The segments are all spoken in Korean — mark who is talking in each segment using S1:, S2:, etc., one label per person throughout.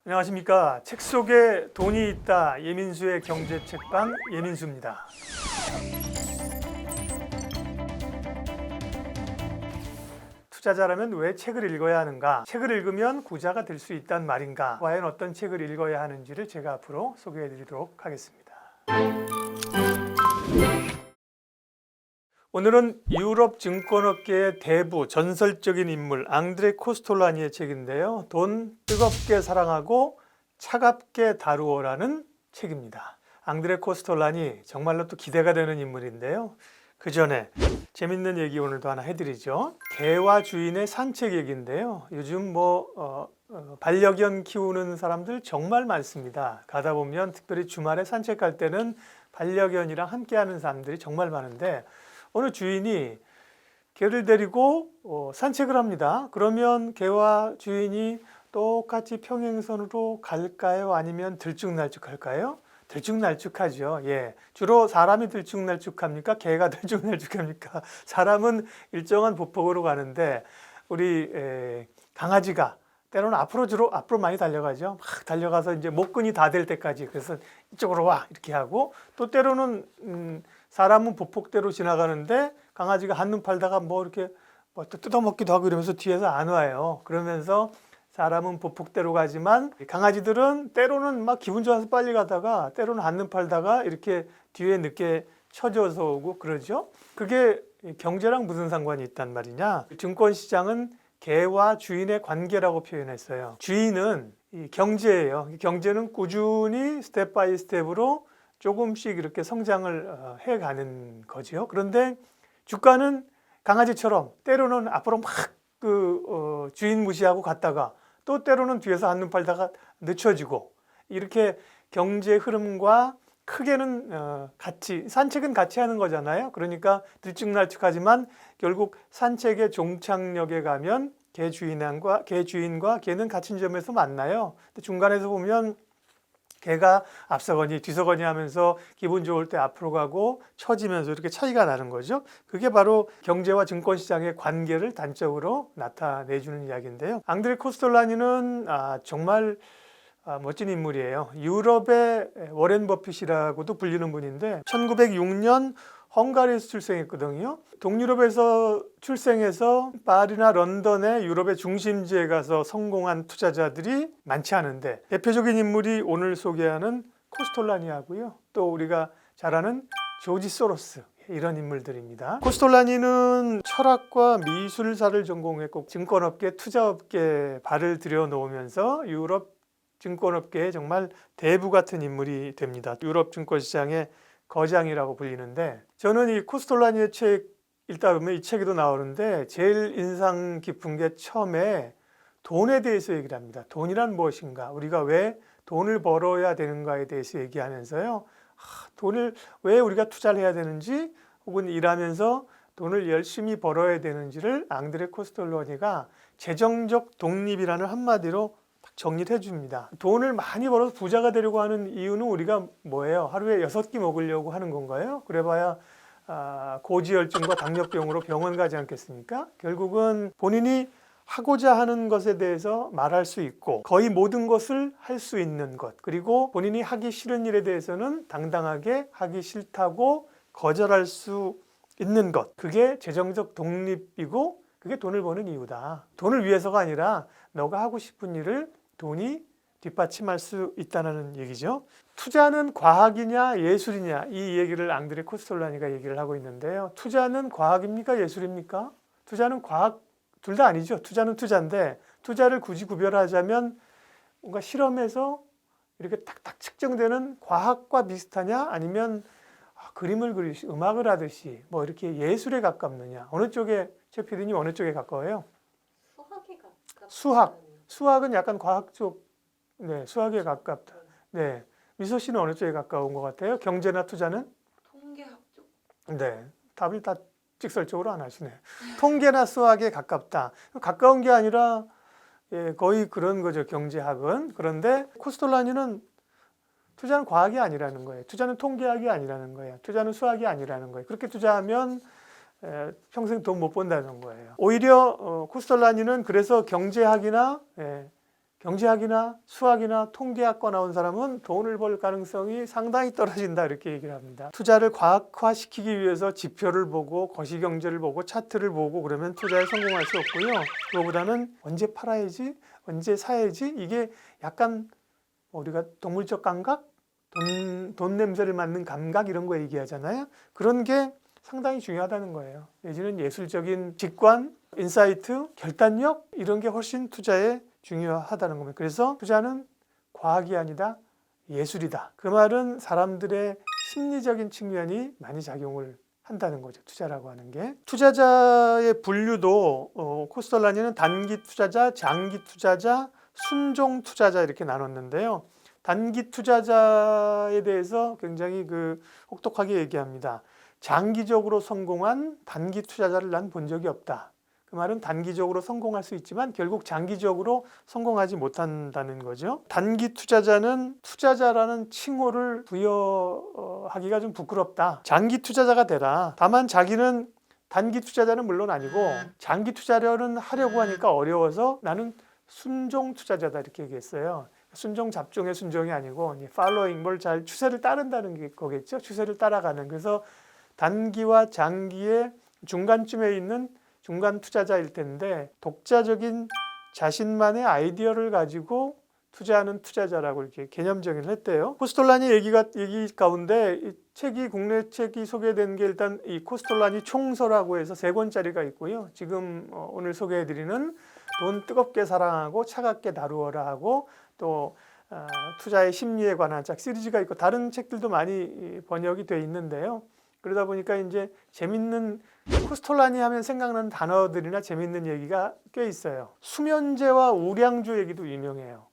S1: 안녕하십니까. 책 속에 돈이 있다. 예민수의 경제책방 예민수입니다. 투자자라면 왜 책을 읽어야 하는가? 책을 읽으면 부자가 될 수 있단 말인가? 과연 어떤 책을 읽어야 하는지를 제가 앞으로 소개해 드리도록 하겠습니다. 오늘은 유럽 증권업계의 대부, 전설적인 인물 앙드레 코스톨라니의 책인데요. 돈 뜨겁게 사랑하고 차갑게 다루어라는 책입니다. 앙드레 코스톨라니 정말로 또 기대가 되는 인물인데요. 그 전에 재밌는 얘기 오늘도 하나 해드리죠. 개와 주인의 산책 얘기인데요. 요즘 반려견 키우는 사람들 정말 많습니다. 가다 보면 특별히 주말에 산책할 때는 반려견이랑 함께하는 사람들이 정말 많은데 어느 주인이 개를 데리고 산책을 합니다. 그러면 개와 주인이 똑같이 평행선으로 갈까요? 아니면 들쭉날쭉할까요? 들쭉날쭉하죠. 예, 주로 사람이 들쭉날쭉합니까? 개가 들쭉날쭉합니까? 사람은 일정한 보폭으로 가는데 우리 강아지가 때로는 앞으로 많이 달려가죠. 막 달려가서 이제 목근이 다 될 때까지. 그래서 이쪽으로 와 이렇게 하고 또 때로는 사람은 보폭대로 지나가는데 강아지가 한눈 팔다가 이렇게 또 뜯어먹기도 하고 이러면서 뒤에서 안 와요. 그러면서 사람은 보폭대로 가지만 강아지들은 때로는 막 기분 좋아서 빨리 가다가 때로는 한눈 팔다가 이렇게 뒤에 늦게 쳐져서 오고 그러죠. 그게 경제랑 무슨 상관이 있단 말이냐? 증권시장은 개와 주인의 관계라고 표현했어요. 주인은 이 경제예요. 경제는 꾸준히 스텝 바이 스텝으로 조금씩 이렇게 성장을 해가는 거죠. 그런데 주가는 강아지처럼 때로는 앞으로 막 주인 무시하고 갔다가 또 때로는 뒤에서 한눈 팔다가 늦춰지고 이렇게 경제 흐름과 크게는 산책은 같이 하는 거잖아요. 그러니까 들쭉날쭉하지만 결국 산책의 종착역에 가면 개 주인과 개는 같은 점에서 만나요. 근데 중간에서 보면 개가 앞서거니 뒤서거니 하면서 기분 좋을 때 앞으로 가고 처지면서 이렇게 차이가 나는 거죠. 그게 바로 경제와 증권시장의 관계를 단적으로 나타내주는 이야기인데요. 앙드레 코스톨라니는 정말 멋진 인물이에요. 유럽의 워렌 버핏이라고도 불리는 분인데 1906년 헝가리에서 출생했거든요. 동유럽에서 출생해서 파리나 런던의 유럽의 중심지에 가서 성공한 투자자들이 많지 않은데 대표적인 인물이 오늘 소개하는 코스톨라니하고요. 또 우리가 잘 아는 조지 소로스 이런 인물들입니다. 코스톨라니는 철학과 미술사를 전공했고 증권업계, 투자업계에 발을 들여놓으면서 유럽 증권업계의 정말 대부 같은 인물이 됩니다. 유럽 증권시장의 거장이라고 불리는데 저는 이 코스톨라니의 책 읽다 보면 이 책에도 나오는데 제일 인상 깊은 게 처음에 돈에 대해서 얘기를 합니다. 돈이란 무엇인가? 우리가 왜 돈을 벌어야 되는가에 대해서 얘기하면서요. 돈을 왜 우리가 투자를 해야 되는지 혹은 일하면서 돈을 열심히 벌어야 되는지를 앙드레 코스톨라니가 재정적 독립이라는 한마디로 정리를 해줍니다. 돈을 많이 벌어서 부자가 되려고 하는 이유는 우리가 뭐예요? 하루에 6끼 먹으려고 하는 건가요? 그래봐야 고지혈증과 당뇨병으로 병원 가지 않겠습니까? 결국은 본인이 하고자 하는 것에 대해서 말할 수 있고 거의 모든 것을 할 수 있는 것, 그리고 본인이 하기 싫은 일에 대해서는 당당하게 하기 싫다고 거절할 수 있는 것, 그게 재정적 독립이고 그게 돈을 버는 이유다. 돈을 위해서가 아니라 너가 하고 싶은 일을 돈이 뒷받침할 수 있다는 얘기죠. 투자는 과학이냐 예술이냐 이 얘기를 앙드레 코스톨라니가 얘기를 하고 있는데요. 투자는 과학입니까 예술입니까? 투자는 과학 둘 다 아니죠. 투자는 투자인데 투자를 굳이 구별하자면 뭔가 실험에서 이렇게 딱딱 측정되는 과학과 비슷하냐 아니면 그림을 그리시 음악을 하듯이 이렇게 예술에 가깝느냐 어느 쪽에 최 PD님 어느 쪽에 가까워요?
S2: 수학에 가깝다.
S1: 수학은 약간 과학 쪽, 네, 수학에 가깝다. 네, 미소 씨는 어느 쪽에 가까운 것 같아요? 경제나 투자는?
S2: 통계학 쪽.
S1: 네, 답을 다 직설적으로 안 하시네. 통계나 수학에 가깝다. 가까운 게 아니라 거의 그런 거죠, 경제학은. 그런데 코스톨라니는 투자는 과학이 아니라는 거예요. 투자는 통계학이 아니라는 거예요. 투자는 수학이 아니라는 거예요. 그렇게 투자하면 평생 돈 못 번다는 거예요. 오히려 코스톨라니는 그래서 경제학이나 경제학이나 수학이나 통계학과 나온 사람은 돈을 벌 가능성이 상당히 떨어진다 이렇게 얘기를 합니다. 투자를 과학화시키기 위해서 지표를 보고 거시경제를 보고 차트를 보고 그러면 투자에 성공할 수 없고요. 그거보다는 언제 팔아야지, 언제 사야지, 이게 약간 우리가 동물적 감각, 돈 냄새를 맡는 감각 이런 거 얘기하잖아요. 그런 게 상당히 중요하다는 거예요. 내지는 예술적인 직관, 인사이트, 결단력 이런 게 훨씬 투자에 중요하다는 겁니다. 그래서 투자는 과학이 아니다 예술이다. 그 말은 사람들의 심리적인 측면이 많이 작용을 한다는 거죠. 투자라고 하는 게. 투자자의 분류도 코스톨라니는 단기 투자자, 장기 투자자, 순종 투자자 이렇게 나눴는데요. 단기 투자자에 대해서 굉장히 혹독하게 얘기합니다. 장기적으로 성공한 단기 투자자를 난 본 적이 없다. 그 말은 단기적으로 성공할 수 있지만 결국 장기적으로 성공하지 못한다는 거죠. 단기 투자자는 투자자라는 칭호를 부여하기가 좀 부끄럽다. 장기 투자자가 되라. 다만 자기는 단기 투자자는 물론 아니고 장기 투자를 하려고 하니까 어려워서 나는 순종 투자자다 이렇게 얘기했어요. 순종 잡종의 순종이 아니고 팔로잉 뭘 잘 추세를 따른다는 게 거겠죠. 추세를 따라가는. 그래서 단기와 장기의 중간쯤에 있는 중간 투자자일 텐데 독자적인 자신만의 아이디어를 가지고 투자하는 투자자라고 이렇게 개념 정의를 했대요. 코스톨라니 얘기 가운데 이 책이 국내 책이 소개된 게 일단 이 코스톨라니 총서라고 해서 3권짜리가 있고요. 지금 오늘 소개해드리는 돈 뜨겁게 사랑하고 차갑게 다루어라 하고 또 투자의 심리에 관한 책 시리즈가 있고 다른 책들도 많이 번역이 돼 있는데요. 그러다 보니까 이제 재밌는 코스톨라니 하면 생각나는 단어들이나 재밌는 얘기가 꽤 있어요. 수면제와 우량주 얘기도 유명해요.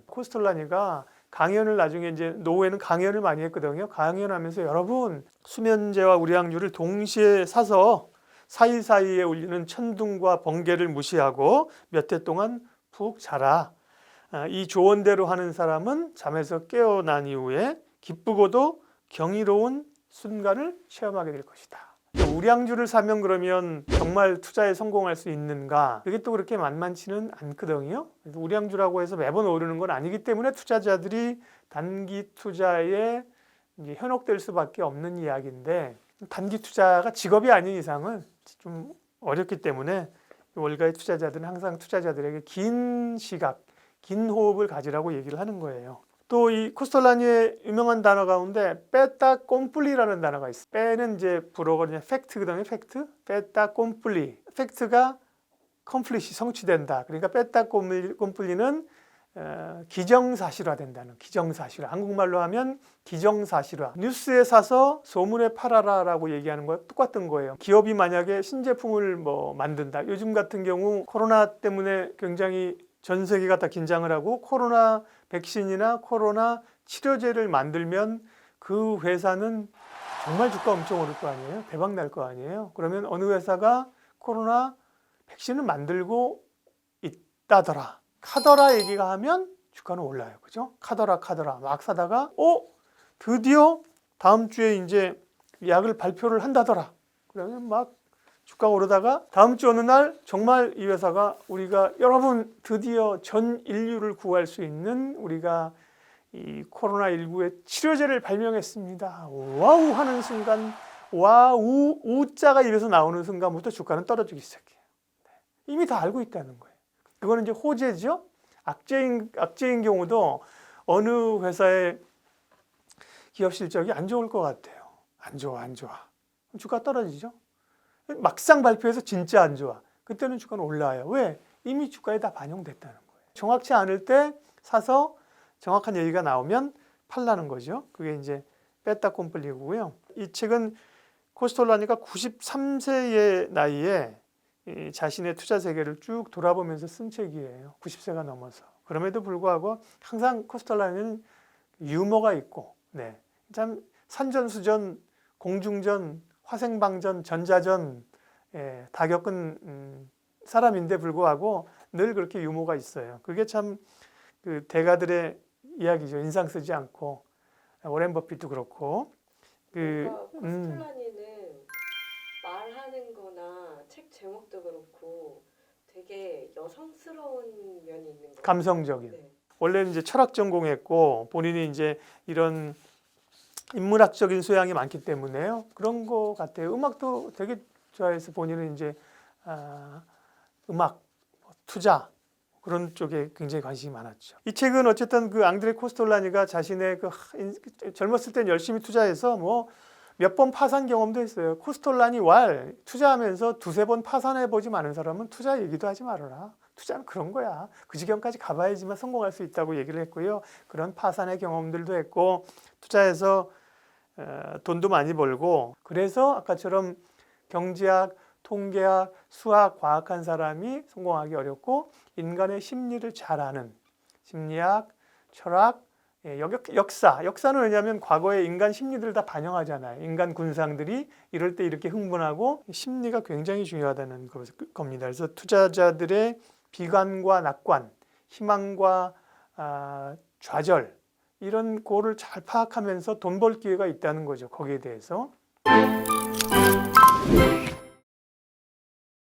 S1: 코스톨라니가 강연을 나중에 이제 노후에는 강연을 많이 했거든요. 강연하면서 여러분 수면제와 우량주를 동시에 사서 사이사이에 울리는 천둥과 번개를 무시하고 몇 해 동안 푹 자라. 이 조언대로 하는 사람은 잠에서 깨어난 이후에 기쁘고도 경이로운 순간을 체험하게 될 것이다. 우량주를 사면 그러면 정말 투자에 성공할 수 있는가? 그게 또 그렇게 만만치는 않거든요. 우량주라고 해서 매번 오르는 건 아니기 때문에 투자자들이 단기 투자에 이제 현혹될 수밖에 없는 이야기인데 단기 투자가 직업이 아닌 이상은 좀 어렵기 때문에 월가의 투자자들은 항상 투자자들에게 긴 시각, 긴 호흡을 가지라고 얘기를 하는 거예요. 또 이 코스톨라니의 유명한 단어 가운데 빼따 꼼플리라는 단어가 있어요. 빼는 이제 불어거든요. 팩트거든요. 팩트. 빼따 꼼플리. 팩트가 컴플릿이 성취된다. 그러니까 빼따 꼼플리는 기정사실화된다는 기정사실화. 한국말로 하면 기정사실화. 뉴스에 사서 소문에 팔아라라고 얘기하는 거와 똑같은 거예요. 기업이 만약에 신제품을 만든다. 요즘 같은 경우 코로나 때문에 굉장히 전 세계가 다 긴장을 하고 코로나 백신이나 코로나 치료제를 만들면 그 회사는 정말 주가 엄청 오를 거 아니에요? 대박 날 거 아니에요? 그러면 어느 회사가 코로나 백신을 만들고 있다더라. 카더라 얘기가 하면 주가는 올라요. 그죠? 카더라 막 사다가 드디어 다음 주에 이제 약을 발표를 한다더라. 그러면 막 주가가 오르다가 다음 주 어느 날 정말 이 회사가 우리가 여러분 드디어 전 인류를 구할 수 있는 우리가 이 코로나19의 치료제를 발명했습니다. 와우 하는 순간 와우 우자가 입에서 나오는 순간부터 주가는 떨어지기 시작해요. 이미 다 알고 있다는 거예요. 그거는 이제 호재죠. 악재인 경우도 어느 회사의 기업 실적이 안 좋을 것 같아요. 안 좋아. 주가 떨어지죠. 막상 발표해서 진짜 안 좋아. 그때는 주가는 올라요. 왜? 이미 주가에 다 반영됐다는 거예요. 정확치 않을 때 사서 정확한 얘기가 나오면 팔라는 거죠. 그게 이제 빼따 꼼플리고요. 이 책은 코스톨라니가 93세의 나이에 자신의 투자 세계를 쭉 돌아보면서 쓴 책이에요. 90세가 넘어서. 그럼에도 불구하고 항상 코스톨라니는 유머가 있고 참 산전수전, 공중전, 화생방전, 전자전 다 겪은 사람인데 불구하고 늘 그렇게 유머가 있어요. 그게 참 그 대가들의 이야기죠. 인상 쓰지 않고 워렌 버핏도 그렇고
S2: 코스톨라니는 말하는 거나 책 제목도 그렇고 되게 여성스러운 면이 있는 거.
S1: 감성적인.
S2: 네.
S1: 원래는 이제 철학 전공했고 본인이 이제 이런 인문학적인 소양이 많기 때문에요. 그런 거 같아요. 음악도 되게 좋아해서 본인은 이제 음악, 투자 그런 쪽에 굉장히 관심이 많았죠. 이 책은 어쨌든 그 앙드레 코스톨라니가 자신의 젊었을 땐 열심히 투자해서 뭐 몇 번 파산 경험도 했어요. 코스톨라니 투자하면서 두세 번 파산해보지 않은 사람은 투자 얘기도 하지 말아라. 투자는 그런 거야. 그 지경까지 가봐야지만 성공할 수 있다고 얘기를 했고요. 그런 파산의 경험들도 했고 투자해서 돈도 많이 벌고 그래서 아까처럼 경제학, 통계학, 수학, 과학한 사람이 성공하기 어렵고 인간의 심리를 잘 아는 심리학, 철학, 역사는 왜냐하면 과거의 인간 심리들을 다 반영하잖아요. 인간 군상들이 이럴 때 이렇게 흥분하고 심리가 굉장히 중요하다는 겁니다. 그래서 투자자들의 비관과 낙관, 희망과 좌절 이런 거를 잘 파악하면서 돈 벌 기회가 있다는 거죠. 거기에 대해서.